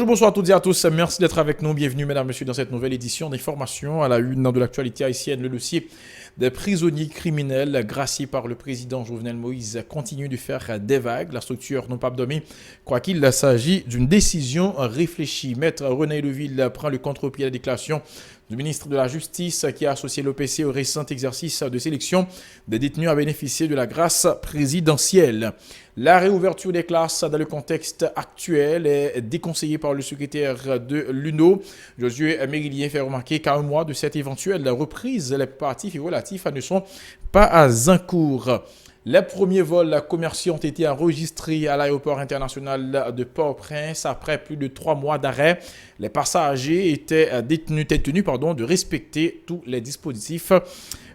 Bonjour, bonsoir à toutes et à tous. Merci d'être avec nous. Bienvenue, mesdames, messieurs, dans cette nouvelle édition d'information à la une de l'actualité haïtienne. Le dossier des prisonniers criminels graciés par le président Jovenel Moïse continue de faire des vagues. La structure non pas abdominée croit qu'il s'agit d'une décision réfléchie. Maître René Leville prend le contre-pied à la déclaration du ministre de la Justice qui a associé l'OPC au récent exercice de sélection des détenus à bénéficier de la grâce présidentielle. La réouverture des classes dans le contexte actuel est déconseillée par le secrétaire de l'UNO. Josué Mérilien fait remarquer qu'à un mois de cette éventuelle reprise, les préparatifs et relatifs ne sont pas en cours. Les premiers vols commerciaux ont été enregistrés à l'aéroport international de Port-au-Prince après plus de 3 mois d'arrêt. Les passagers étaient tenus de respecter tous les dispositifs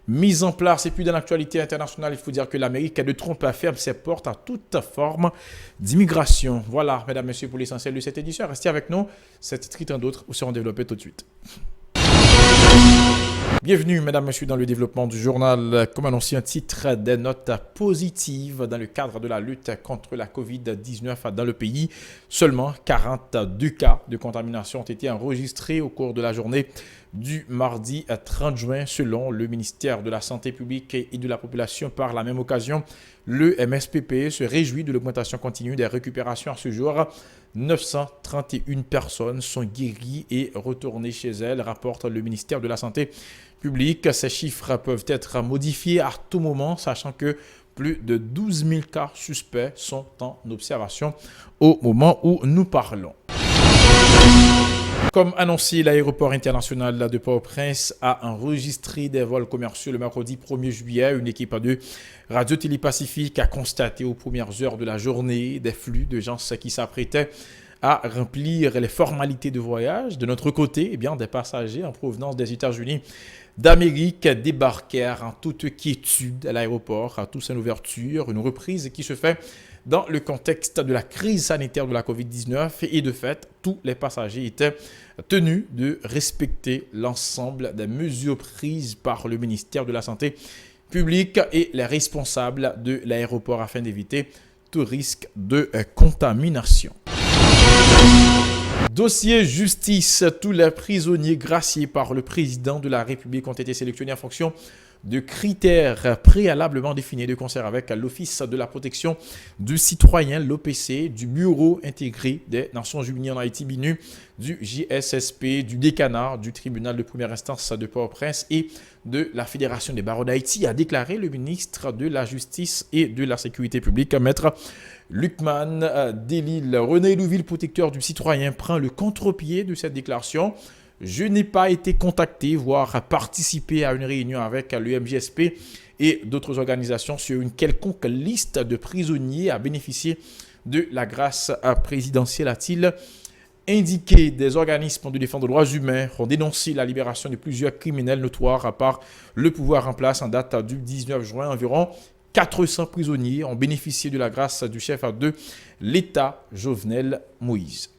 mis en place. Et puis dans l'actualité internationale, il faut dire que l'Amérique de Trump ferme ses portes à toute forme d'immigration. Voilà, mesdames, messieurs, pour l'essentiel de cette édition. Restez avec nous. Cette titre et tant d'autres seront développés tout de suite. Bienvenue, mesdames, messieurs, dans le développement du journal. Comme annoncé, un titre des notes positives dans le cadre de la lutte contre la COVID-19 dans le pays. Seulement 42 cas de contamination ont été enregistrés au cours de la journée du mardi 30 juin, selon le ministère de la Santé publique et de la Population. Par la même occasion, le MSPP se réjouit de l'augmentation continue des récupérations à ce jour. 931 personnes sont guéries et retournées chez elles, rapporte le ministère de la Santé publique. Ces chiffres peuvent être modifiés à tout moment, sachant que plus de 12 000 cas suspects sont en observation au moment où nous parlons. Comme annoncé, l'aéroport international de Port-au-Prince a enregistré des vols commerciaux le mercredi 1er juillet. Une équipe de Radio-Télé Pacifique a constaté aux premières heures de la journée des flux de gens qui s'apprêtaient à remplir les formalités de voyage. De notre côté, des passagers en provenance des États-Unis d'Amérique débarquèrent en toute quiétude à l'aéroport, à toute son ouverture, une reprise qui se fait dans le contexte de la crise sanitaire de la COVID-19 et de fait, tous les passagers étaient tenus de respecter l'ensemble des mesures prises par le ministère de la Santé publique et les responsables de l'aéroport afin d'éviter tout risque de contamination. Dossier justice, tous les prisonniers graciés par le président de la République ont été sélectionnés en fonction de critères préalablement définis de concert avec l'Office de la protection du citoyen, l'OPC, du Bureau intégré des Nations Unies en Haïti, BINU, du JSSP, du décanat, du tribunal de première instance de Port-au-Prince et de la Fédération des barreaux d'Haïti, a déclaré le ministre de la Justice et de la Sécurité publique, Maître Lucman Delil. René Leville, protecteur du citoyen, prend le contre-pied de cette déclaration. Je n'ai pas été contacté, voire participé à une réunion avec l'UMJSP et d'autres organisations sur une quelconque liste de prisonniers à bénéficier de la grâce présidentielle, a-t-il indiqué. Des organismes de défense des droits humains ont dénoncé la libération de plusieurs criminels notoires par le pouvoir en place en date du 19 juin. Environ 400 prisonniers ont bénéficié de la grâce du chef de l'État, Jovenel Moïse.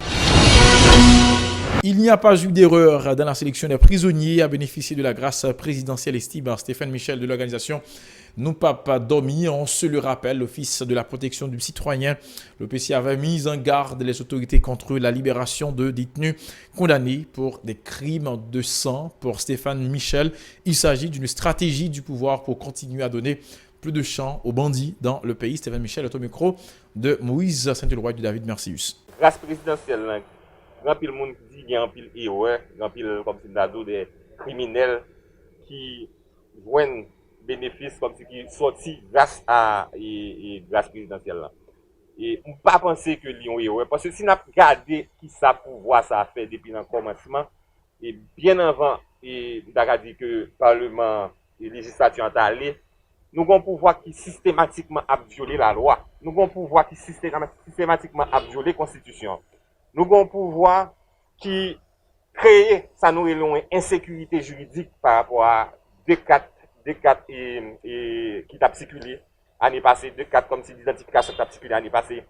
Il n'y a pas eu d'erreur dans la sélection des prisonniers à bénéficier de la grâce présidentielle, estime Stéphane Michel de l'organisation Nous Pas Dormi. On se le rappelle, l'Office de la protection du citoyen, l'OPC, avait mis en garde les autorités contre la libération de détenus condamnés pour des crimes de sang. Pour Stéphane Michel, il s'agit d'une stratégie du pouvoir pour continuer à donner plus de champ aux bandits dans le pays. Stéphane Michel, au micro de Moïse Saint-Éloi et de David Mercius. Grâce présidentielle, grand pile monde dit il y a un pile erreur, grand pile comme si des criminels qui joignent bénéfice comme si qui sorti grâce à grâce présidentielle là. Et on pas penser que Lyon est erreur parce que si on a regardé qui ça pouvoir ça a fait depuis le commencement et bien avant et d'avoir dit que le parlement et législature est allé, nous avons un pouvoir qui systématiquement a violé la loi. Nous avons un pouvoir qui systématiquement a violé la constitution. Nous avons un pouvoir qui crée ça nous une insécurité juridique par rapport à deux quatre qui t'a circulé l'année passée, deux quatre comme si l'identification t'a circulé l'année passée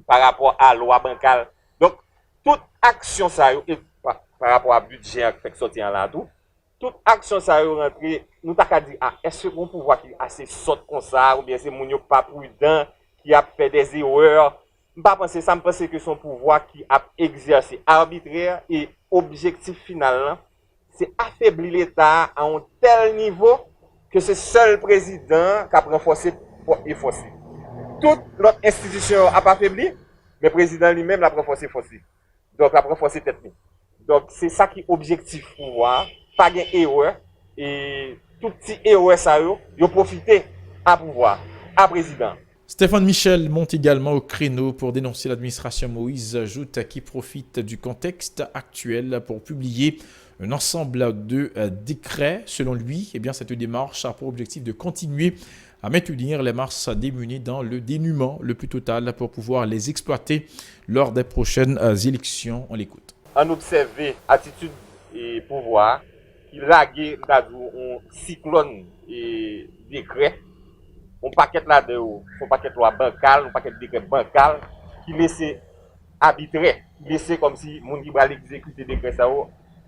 par rapport à la loi bancale. Donc toute action ça par rapport à budget qui fait sortir là tout, toute action ça rentré, nous t'a dit est-ce que mon pouvoir qui assez saute comme ça ou bien c'est mon pas prudent qui a fait des erreurs pas penser ça, me penser que son pouvoir qui a exercé arbitraire et objectif final, c'est affaiblir l'État à un tel niveau que c'est seul président qui a renforcé et forcé. Toute l'autre institution a pas affaibli, mais le président lui-même l'a renforcé forcé. Donc, l'a renforcé tête. Donc, c'est ça qui est objectif pouvoir, pas de erreur, et tout petit erreur ça, ils profiter à pouvoir, à président. Stéphane Michel monte également au créneau pour dénoncer l'administration Moïse, ajoute qui profite du contexte actuel pour publier un ensemble de décrets. Selon lui, eh bien, cette démarche a pour objectif de continuer à maintenir les masses démunies dans le dénuement le plus total pour pouvoir les exploiter lors des prochaines élections. On l'écoute. On observe attitude et pouvoir qui lague un cyclone et décret. On paquet là-dedans, on paquet loi bancal, on paquet décret bancal qui laisse arbitrer, laisser comme si mon qui va exécuter décret ça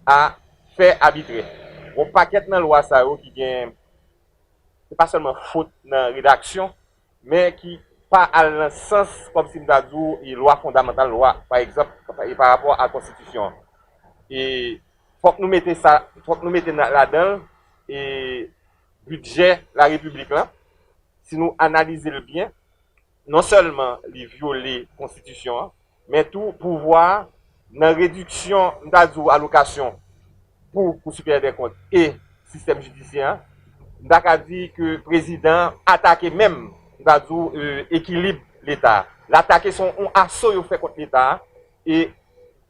a fait arbitrer. On paquet dans loi ça qui gagne c'est pas seulement faute dans la rédaction, mais qui pas à le sens comme si nous et loi fondamentale, loi par exemple, et par rapport à la Constitution. Et faut que nous mettions ça, faut que nous mettions là-dedans et budget la République là. Si nous analysons le bien, non seulement les violer la Constitution, mais tout pouvoir dans la réduction d'allocation pour supérieur des comptes et système judiciaire. N'a dit que le président attaque même équilibre l'État. L'attaque son assaut fait contre l'État et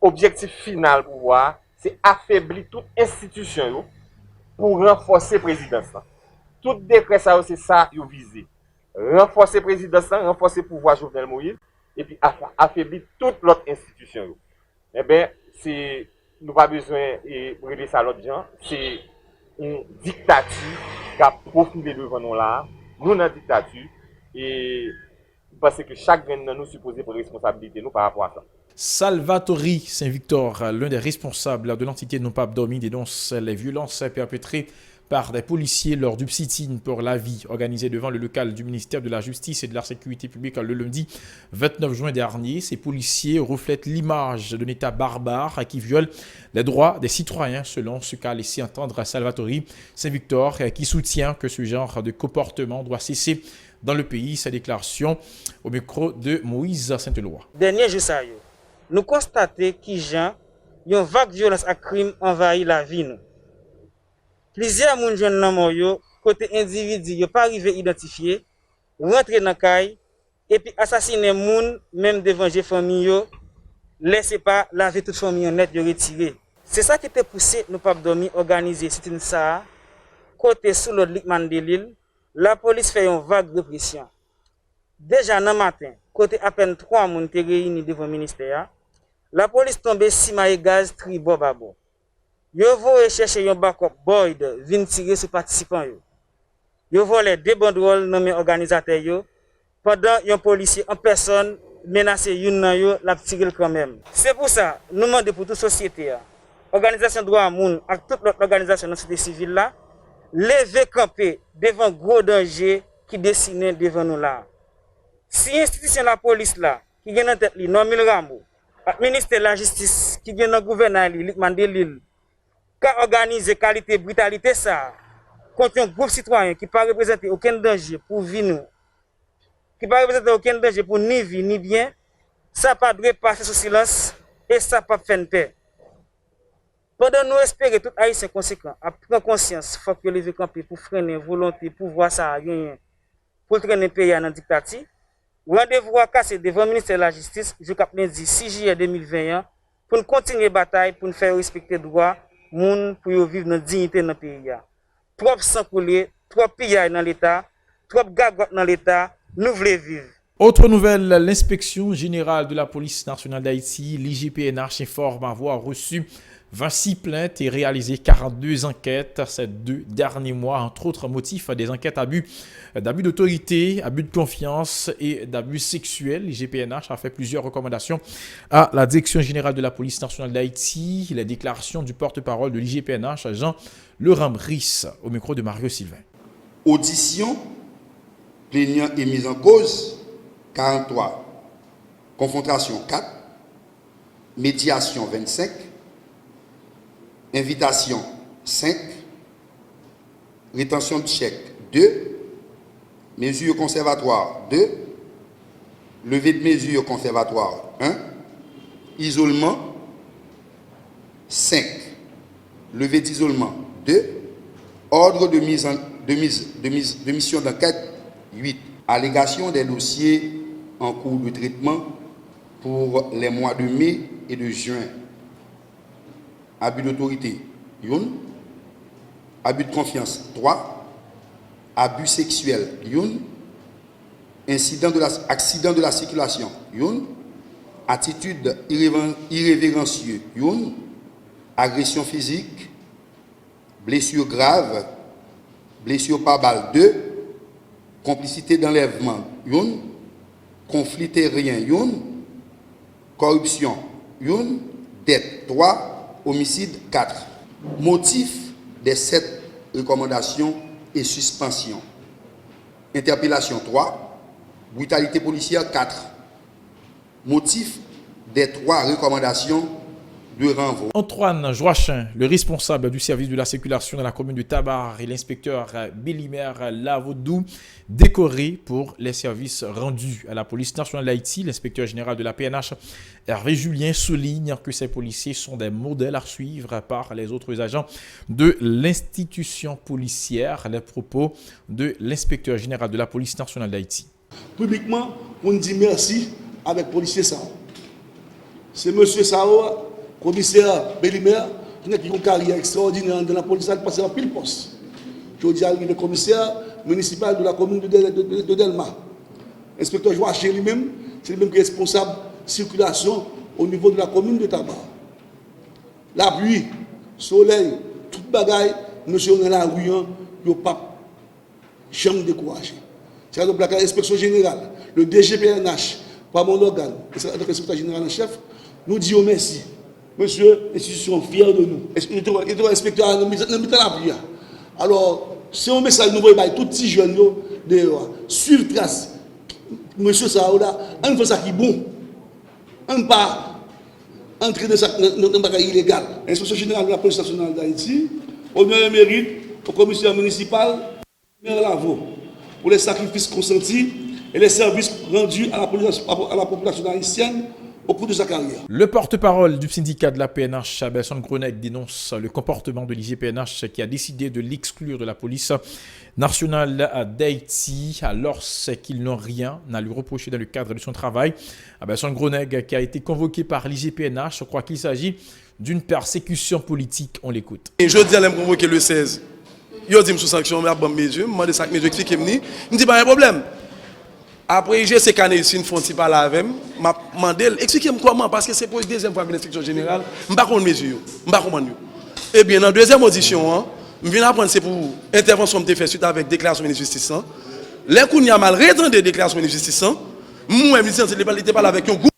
objectif final pouvoir c'est affaiblir toute institution pour renforcer la présidence. Tout décret ça c'est ça yo visé. Renforcer la présidence, renforcer le pouvoir Jovenel Moïse et puis affaiblir toute l'autre institution. Eh bien, c'est nous pas besoin de regarder ça l'autre gens, c'est une dictature qui a profilé devant nous là, nous dans la dictature, et parce que chaque de nous supposé pour responsabilité nous par rapport à ça. Salvatori Saint-Victor, l'un des responsables de l'entité Non Pas Dormi, dénonce les violences perpétrées par des policiers lors du sit-in pour la vie organisé devant le local du ministère de la Justice et de la Sécurité publique le lundi 29 juin dernier. Ces policiers reflètent l'image d'un État barbare qui viole les droits des citoyens, selon ce qu'a laissé entendre Salvatori Saint-Victor, qui soutient que ce genre de comportement doit cesser dans le pays. Sa déclaration au micro de Moïse Saint-Éloi. Dernier jour, nous constatons qu'il y a une vague violence et crime envahit la vie. Plusieurs moun jeunes nan mort yo, côté individu yo pas arrivé identifier, rentrer dans caille et puis assassiner moun même devant les famille yo, laisser pas laver toute famille net yo retirer. C'est ça qui était poussé nous pas dormir organiser c'est une ça côté sous l'autre Lickman de l'île, la police fait une vague répression. Déjà dans matin, côté à peine 3 moun te réunis devant le ministère, la police tombé 6 mailles gaz tri bobabo. Yo vont chercher un backup boy de vin tirer sur participants yo. Yo volé des banderoles nommé organisateur yo pendant un policier en personne menacé une nan yo la tirer quand même. C'est pour ça nous demandons pour toute société organisation droit moun ak toute l'autre organisation de la société civile là lever camper devant gros danger qui dessiné devant nous là. Si institution la police là qui gagne en tête li Normil Rambo, ministère de la justice qui gagne dans gouverneur li Lickman de l'île qu'a organisé qualité brutalité ça contre un groupe citoyen qui pas représenter aucun danger pour vie nous qui pas représenter aucun danger pour ni vie ni bien ça pas doit passer sous silence et ça pas faire paix pendant nous espérer tout haïtien conséquent à prendre conscience faut que lever camper pour freiner volonté pouvoir ça rien pour traîner pays dans dictature rendez-vous à casser devant le ministère de la justice jusqu'à lundi 6 juillet 2021 pour nous continuer bataille pour nous faire respecter droit moun pour vivre dans dignité dans le pays. Trop sang coulé, trop pillage dans l'État, trop gagote dans l'État, nous voulons vivre. Autre nouvelle, l'inspection générale de la police nationale d'Haïti, l'IGPNH, informe avoir reçu 26 plaintes et réalisé 42 enquêtes ces 2 derniers mois, entre autres motifs des enquêtes d'abus d'autorité, abus de confiance et d'abus sexuels. L'IGPNH a fait plusieurs recommandations à la Direction générale de la police nationale d'Haïti. Les déclarations du porte-parole de l'IGPNH, Jean Laurent Brice, au micro de Mario Sylvain. Audition, plaignant et mise en cause, 43. confrontation 4, médiation 25, invitation 5, rétention de chèque 2, mesures conservatoires 2, levée de mesures conservatoires 1, isolement 5, levée d'isolement 2, ordre de mission d'enquête 8, allégation des dossiers en cours de traitement pour les mois de mai et de juin. Abus d'autorité 1, abus de confiance 3, abus sexuel 1, accident de la circulation 1, attitude irrévérencieuse 1, agression physique, blessure grave, blessure par balle 2, complicité d'enlèvement 1, conflit terrien 1, corruption 1, dette 3, homicide 4. Motif des 7 recommandations et suspensions. Interpellation 3, brutalité policière 4. Motif des 3 recommandations de renvoi. Antoine Joachin, le responsable du service de la circulation dans la commune de Tabar, et l'inspecteur Bélimer Lavodou, décorés pour les services rendus à la police nationale d'Haïti. L'inspecteur général de la PNH, Hervé Julien, souligne que ces policiers sont des modèles à suivre par les autres agents de l'institution policière. Les propos de l'inspecteur général de la police nationale d'Haïti. Publiquement, on dit merci avec policier Sao. C'est monsieur Sao, commissaire Bélimer, qui a une carrière extraordinaire dans la police, il passe en pile poste. Je dis à le commissaire municipal de la commune de Delma. L'inspecteur Joachim lui-même, c'est lui-même qui est responsable de circulation au niveau de la commune de Tabar. La pluie, soleil, toute bagaille, monsieur dans la rue, il n'y a pas jamais découragé. C'est donc l'inspection générale, le DGPNH, par mon organe, le inspecteur général en chef, nous disons merci. Monsieur, l'institution est fière de nous. Il doit inspecter dans la pluie. Alors, c'est un message nouveau, tout petit jeune de suivre trace. Monsieur Saoula, on fait ça qui est bon. On ne pas entrer dans un bagage illégal. L'inspection générale de la police nationale d'Haïti, honneur et mérite au commissaire municipal, Maire Lavo, pour les sacrifices consentis et les services rendus à la population haïtienne au cours de sa carrière. Le porte-parole du syndicat de la PNH, Besson Groneg, dénonce le comportement de l'IGPNH qui a décidé de l'exclure de la police nationale d'Haïti alors qu'ils n'ont rien à lui reprocher dans le cadre de son travail. Besson Groneg, qui a été convoqué par l'IGPNH, je crois qu'il s'agit d'une persécution politique. On l'écoute. Et je dis à l'homme convoqué le 16. Il dit sous sanction, mais à bon mesure, je dis ça, mais je explique, il me dit pas un problème. Après, j'ai ces canaux ici, une fois qui parle avec moi, je demandé, expliquez-moi comment, parce que c'est pour la deuxième fois que l'inspection générale, je ne sais pas comment mesure, je ne sais pas comment. Eh bien, dans la deuxième audition, je viens d'apprendre c'est pour intervention que je fais suite avec déclaration de justice. Les coups n'y a mal rétendu déclaration de justice. Moi, je n'étais pas avec un groupe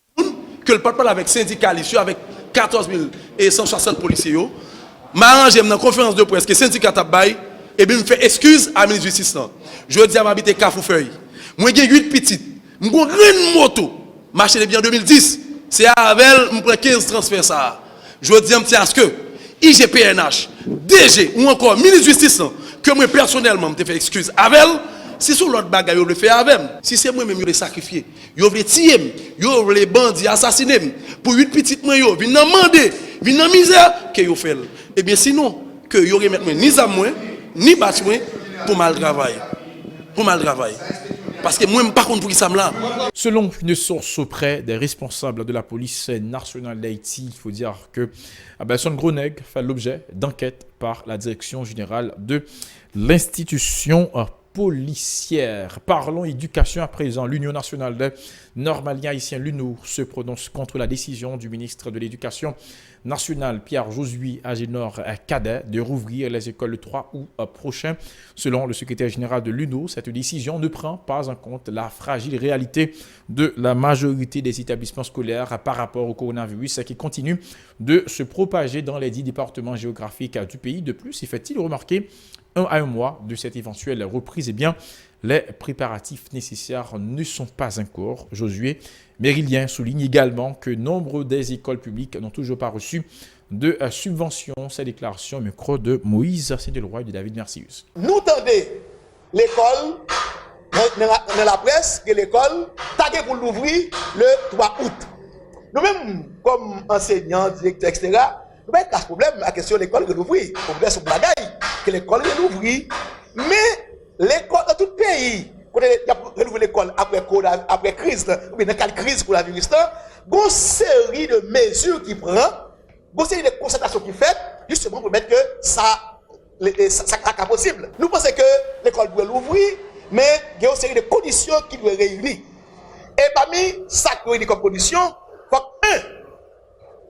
que le parle avec syndicat ici, avec 14 160 policiers. Je m'arrange dans la conférence de presse que le syndicat a bail, et bien, je fais excuse à la ministre de la Justice. Je dis à m'habiter Cafoufeuille. Moi, j'ai 8 petites. J'ai une grande moto. Marché de bien en 2010. C'est avec elle, je prends 15 transferts. Ça. Je dis à ce que IGPNH, DG ou encore ministre de Justice, que moi personnellement, je fais excuse avec elle, si sur l'autre bagaille, je le fais avec elle. Si c'est moi-même, je le sacrifier. Je veux tuer, je veux les bandits assassiner. Pour 8 petites, je viens demander, je viens misère, que je fais. Eh bien, sinon, que je remette ni à moi, ni battre moi pour mal travailler. Pour mal travailler. Parce que moi, je ne sais pas pour qui ça me l'a. Selon une source auprès des responsables de la police nationale d'Haïti, il faut dire que Besson Groneg fait l'objet d'enquête par la direction générale de l'institution policière. Parlons éducation à présent. L'Union nationale des Normaliens haïtiens, l'UNO, se prononce contre la décision du ministre de l'Éducation nationale, Pierre-Josué Agénor Cadet, de rouvrir les écoles le 3 août prochain. Selon le secrétaire général de l'UNO, cette décision ne prend pas en compte la fragile réalité de la majorité des établissements scolaires par rapport au coronavirus qui continue de se propager dans les 10 départements géographiques du pays. De plus, il fait-il remarquer à un mois de cette éventuelle reprise, eh bien, les préparatifs nécessaires ne sont pas encore. Josué Mérilien souligne également que nombre des écoles publiques n'ont toujours pas reçu de subventions. Ces déclarations au micro de Moïse Saint-Delroy et de David Mercius. Nous tendez l'école, dans la presse, que l'école tagué pour l'ouvrir le 3 août. Nous-mêmes, comme enseignants, directeurs, etc., nous n'avons pas de problème à la question de l'école de l'ouvrir. Le problème, c'est que l'école de l'ouvrir. Mais l'école, dans tout pays, quand il y a renouvelé l'école après crise, ou bien dans quelle crise pour la virus, il y a une série de mesures qui prend, une série de concertations qui fait, justement pour mettre que ça n'est possible. Nous pensons que l'école doit l'ouvrir, mais il y a une série de conditions qui doivent réunir. Et parmi ça qui réunit comme condition, il faut que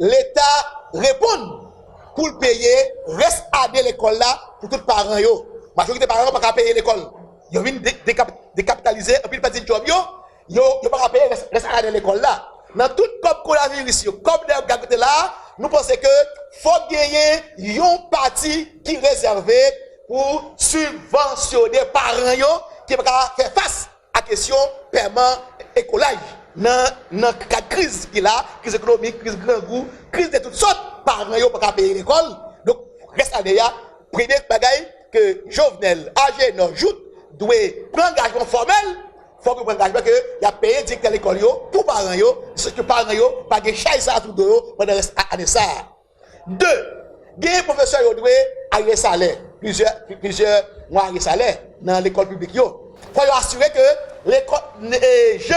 l'État réponde pour payer, reste à l'école là pour tous les parents. La majorité des parents ne peuvent pas payer l'école. Ils viennent décapitaliser, et puis petit job, ils ne peuvent pas payer, reste à l'école là. Dans tout comme coronavirus, comme des côté là, nous pensons que faut gagner une partie qui est réservée pour subventionner les parents qui peuvent faire face à la question paiement écolage. Dans la crise qui est là, crise économique, crise grand goût, crise de toutes sortes, parents ne peuvent pas payer l'école. Donc, reste à l'école, premier bagaille que Jovenel, AG, Joute, doit prendre engagement formel. Il faut que prendre engagement que il a payé directement l'école pour parents, ce que parents n'ont pas de chaise à tout de eux pendant l'année ça. 2. Les professeurs doivent avoir salaire, plusieurs mois de salaire dans l'école publique. Il faut assurer que les gens,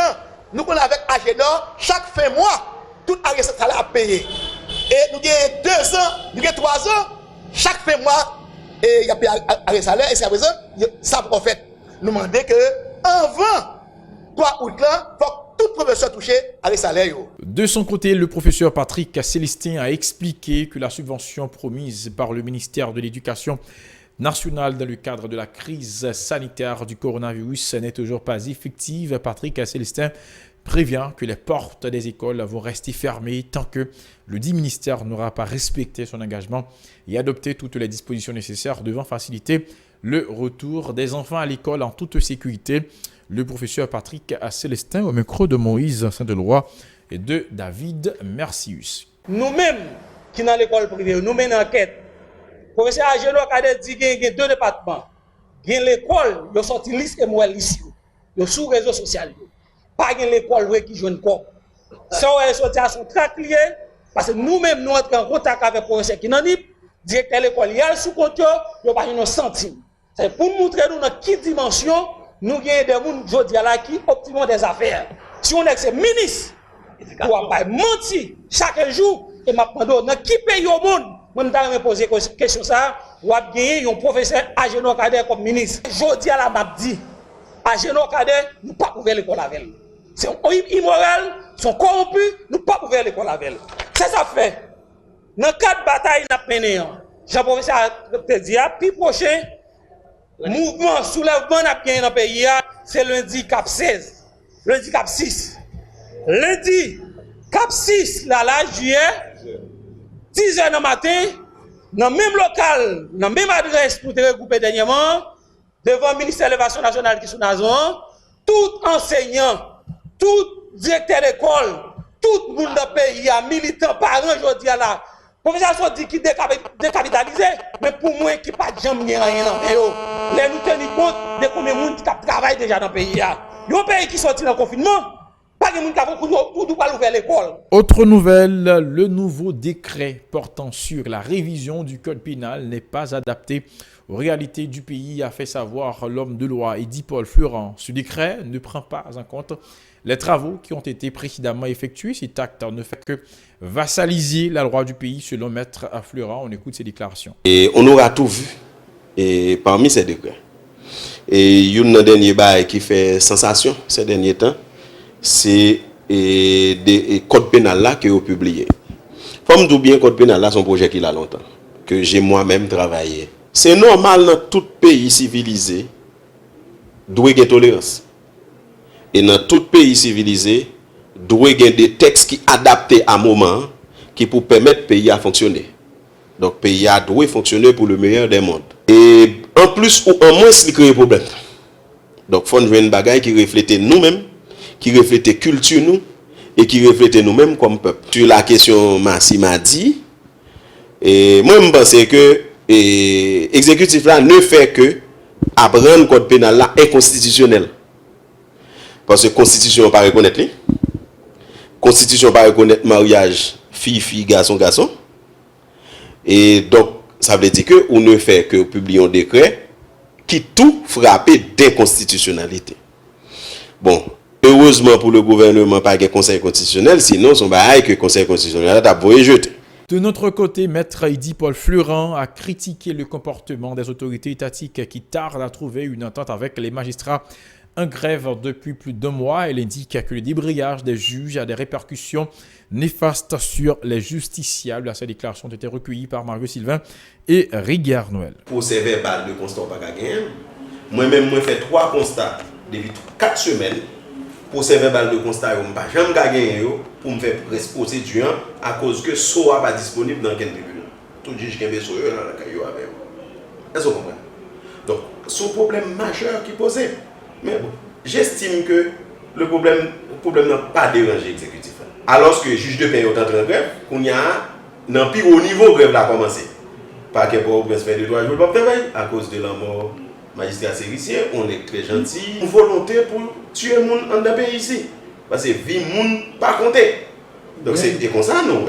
nous qu'on avec Agenor, chaque fin mois, tout arrêt salaire à payer. Et nous avons 2 ans, nous avons 3 ans, chaque fin mois, il y a payé arrêt salaire, et c'est à présent, ça en fait. Nous demandons que, avant 3 août, là, il faut que tout professeur touché arrêt salaire. De son côté, le professeur Patrick Célestin a expliqué que la subvention promise par le ministère de l'Éducation nationale dans le cadre de la crise sanitaire du coronavirus n'est toujours pas effective. Patrick Célestin prévient que les portes des écoles vont rester fermées tant que le dit ministère n'aura pas respecté son engagement et adopté toutes les dispositions nécessaires devant faciliter le retour des enfants à l'école en toute sécurité. Le professeur Patrick Célestin au micro de Moïse Saint-Delroy et de David Mercius. Nous-mêmes qui dans l'école privée, nous menons enquête. Le professeur Agenor a dit qu'il y a 2 départements. Il y a l'école, il y a sorti liste et moi liste. Il y a sous réseaux sociaux. Pas l'école qui joue quoi. Ça est sorti à son trac lié parce que nous-mêmes nous entrons en contact avec le professeur qui n'en dit directeur de l'école, il y a sous compte, il n'y a pas une centime. C'est pour montrer nous dans quelle dimension nous avons des gens qui optimisent des affaires. Si on est que c'est ministre, on ne va pas mentir chaque jour et m'a demandé dans qui pays au monde, je me poser la question ça, on va gagner un professeur Agenor Kader comme ministre. Je dis à la m'a dit, Agenor Kader, nous ne pouvons pas ouvrir l'école avec elle. C'est immoral, ils sont corrompus, nous ne pouvons pas ouvrir l'école avec elle. C'est ça fait. Dans 4 batailles, nous avons mené. Jean-Professeur te dit, puis prochain, mouvement, soulèvement n'a gagné dans le pays, c'est lundi cap 16, lundi cap 6. Lundi cap 6, là, juillet, 10h du matin, dans le même local, dans la même adresse pour te regrouper dernièrement, devant le ministère de l'Élévation nationale qui est sous Nazon, tout enseignant, tout directeur d'école, tout le monde dans le pays, militant, parents, je dis là, professeur dit qu'il décapitalisé, mais pour moi, qui pas de jambe, rien dans le pays. Les nous tenir compte de combien de monde qui travaille déjà dans le pays. Il y a un pays qui sorti dans le confinement, pas de monde qui a ouvert l'école. Autre nouvelle, le nouveau décret portant sur la révision du code pénal n'est pas adapté aux réalités du pays, a fait savoir l'homme de loi Eddy Paul Florent. Ce décret ne prend pas en compte les travaux qui ont été précédemment effectués. Cet acte ne fait que vassaliser la loi du pays, selon Maître Florent. On écoute ses déclarations. Et on aura tout vu et parmi ces décrets. Et il y a un dernier bail qui fait sensation ces derniers temps, c'est des codes pénals là qui ont publié. Comme tout bien, code pénal là, c'est un projet qui a longtemps, que j'ai moi-même travaillé. C'est normal dans tout pays civilisé, doit y avoir tolérance. Et dans tout pays civilisé, doit y avoir des textes qui adaptés à un moment qui pour permettre le pays à fonctionner. Donc le pays doit fonctionner pour le meilleur des mondes. Et en plus ou en moins, il crée un problème. Donc, il faut jouer une bagaille qui reflète nous-mêmes, qui reflète culture nous, et qui reflète nous-mêmes comme peuple. Sur la question Massi m'a dit, et moi, je pense que l'exécutif là ne fait que apprendre le code pénal là inconstitutionnel. Parce que la Constitution ne pas reconnaître. La Constitution ne pas reconnaître mariage fille-fille, garçon-garçon. Et donc, ça veut dire que on ne fait que publier un décret qui tout frappe d'inconstitutionnalité. Bon, heureusement pour le gouvernement, pas de conseil constitutionnel, sinon son bail que le conseil constitutionnel a voulu jeter. De notre côté, Maître Idi Paul Fleurant a critiqué le comportement des autorités étatiques qui tardent à trouver une entente avec les magistrats en grève depuis plus d'1 mois. Elle indique que le débrayage des juges a des répercussions néfastes sur les justiciables. Ces déclarations ont été recueillies par Mario Sylvain et Rigueur Noël. Procès verbal de constat pas gagné. Moi-même, j'ai fait 3 constats depuis 4 semaines. Procès verbal de constat, je n'ai pas jamais gagné pour me faire procédure à cause que SOA pas disponible dans quel tribunal. Tout juge qui est SOA dans la caillou avec. Est-ce que vous comprenez? Donc, c'est un problème majeur qui est posé. Mais bon, j'estime que le problème n'a pas dérangé l'exécutif. Alors que le juge de paix est en train de grève, qu'on y a un plus haut niveau grève là commencé. Pas que pour le fait de 3 jours de travail à cause de la mort magistrat séricier, on est très gentil. Une volonté pour tuer le monde en pays ici. Parce que vie monde pas compter. Donc c'est comme ça, non?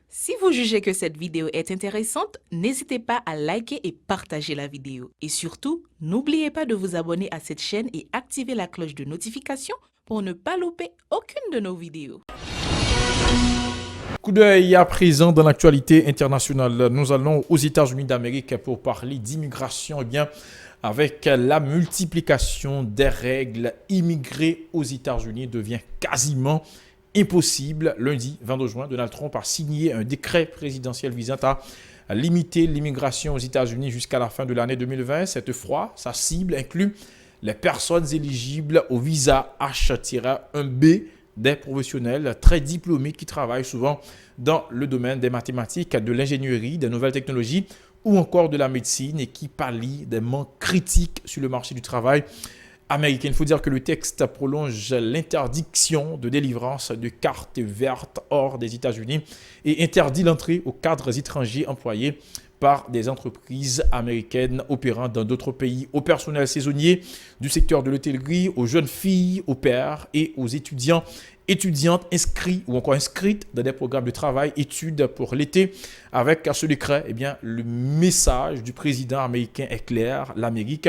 Si vous jugez que cette vidéo est intéressante, n'hésitez pas à liker et partager la vidéo. Et surtout, n'oubliez pas de vous abonner à cette chaîne et activer la cloche de notification pour ne pas louper aucune de nos vidéos. Coup d'œil à présent dans l'actualité internationale. Nous allons aux États-Unis d'Amérique pour parler d'immigration. Eh bien, avec la multiplication des règles, immigrer aux États-Unis devient quasiment impossible. Lundi 22 juin, Donald Trump a signé un décret présidentiel visant à limiter l'immigration aux États-Unis jusqu'à la fin de l'année 2020. Cette fois, sa cible inclut les personnes éligibles au visa H-1B, des professionnels très diplômés qui travaillent souvent dans le domaine des mathématiques, de l'ingénierie, des nouvelles technologies ou encore de la médecine et qui pallient des manques critiques sur le marché du travail américain. Il faut dire que le texte prolonge l'interdiction de délivrance de cartes vertes hors des États-Unis et interdit l'entrée aux cadres étrangers employés par des entreprises américaines opérant dans d'autres pays, au personnel saisonnier du secteur de l'hôtellerie, aux jeunes filles, aux pères et aux étudiantes inscrits ou encore inscrites dans des programmes de travail, études pour l'été. Avec ce décret, eh bien, le message du président américain est clair, l'Amérique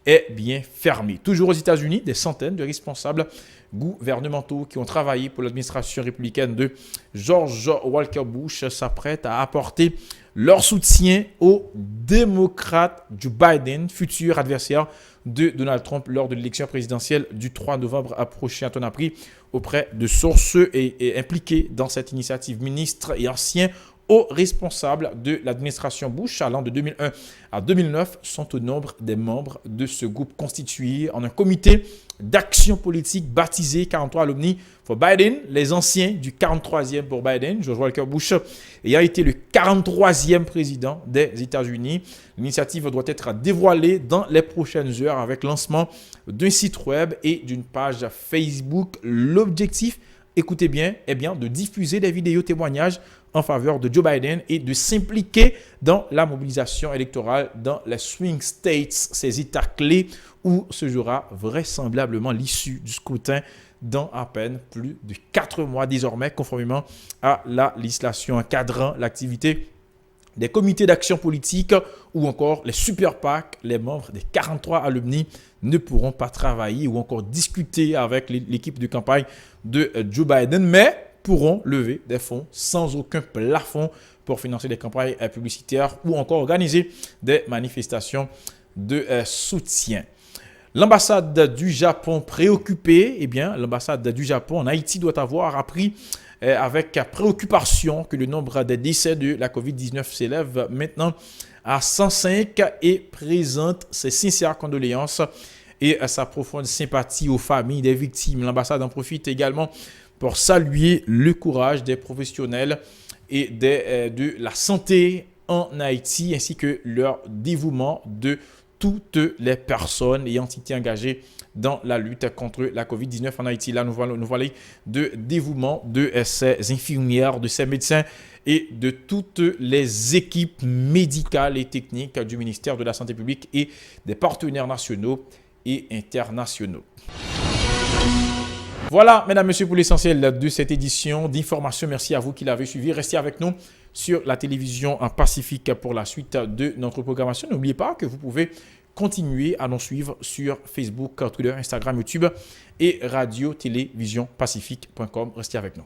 est bien fermée. Toujours aux États-Unis, des centaines de responsables gouvernementaux qui ont travaillé pour l'administration républicaine de George Walker Bush s'apprêtent à apporter leur soutien au démocrate Joe Biden, futur adversaire de Donald Trump lors de l'élection présidentielle du 3 novembre prochain. On a appris auprès de sources et impliqués dans cette initiative, ministres et anciens hauts responsables de l'administration Bush allant de 2001 à 2009 sont au nombre des membres de ce groupe constitué en un comité d'action politique baptisé 43 Alumni for Biden, les anciens du 43e pour Biden, George Walker Bush, ayant été le 43e président des États-Unis. L'initiative doit être dévoilée dans les prochaines heures avec le lancement d'un site web et d'une page Facebook. L'objectif, écoutez bien, est bien de diffuser des vidéos témoignages en faveur de Joe Biden et de s'impliquer dans la mobilisation électorale dans les swing states, ces États clés où se jouera vraisemblablement l'issue du scrutin dans à peine plus de 4 mois désormais, conformément à la législation encadrant l'activité des comités d'action politique ou encore les super PAC. Les membres des 43 alumni ne pourront pas travailler ou encore discuter avec l'équipe de campagne de Joe Biden, mais pourront lever des fonds sans aucun plafond pour financer des campagnes publicitaires ou encore organiser des manifestations de soutien. L'ambassade du Japon préoccupée, eh bien, l'ambassade du Japon en Haïti doit avoir appris avec préoccupation que le nombre des décès de la COVID-19 s'élève maintenant à 105 et présente ses sincères condoléances et sa profonde sympathie aux familles des victimes. L'ambassade en profite également pour saluer le courage des professionnels et de la santé en Haïti ainsi que leur dévouement de toutes les personnes et entités engagées dans la lutte contre la COVID-19 en Haïti. Là, nous voilà de dévouement de ces infirmières, de ces médecins et de toutes les équipes médicales et techniques du ministère de la Santé publique et des partenaires nationaux et internationaux. Voilà, mesdames, messieurs, pour l'essentiel de cette édition d'information. Merci à vous qui l'avez suivi. Restez avec nous sur la télévision en Pacifique pour la suite de notre programmation. N'oubliez pas que vous pouvez continuer à nous suivre sur Facebook, Twitter, Instagram, YouTube et radio-télévision pacifique.com. Restez avec nous.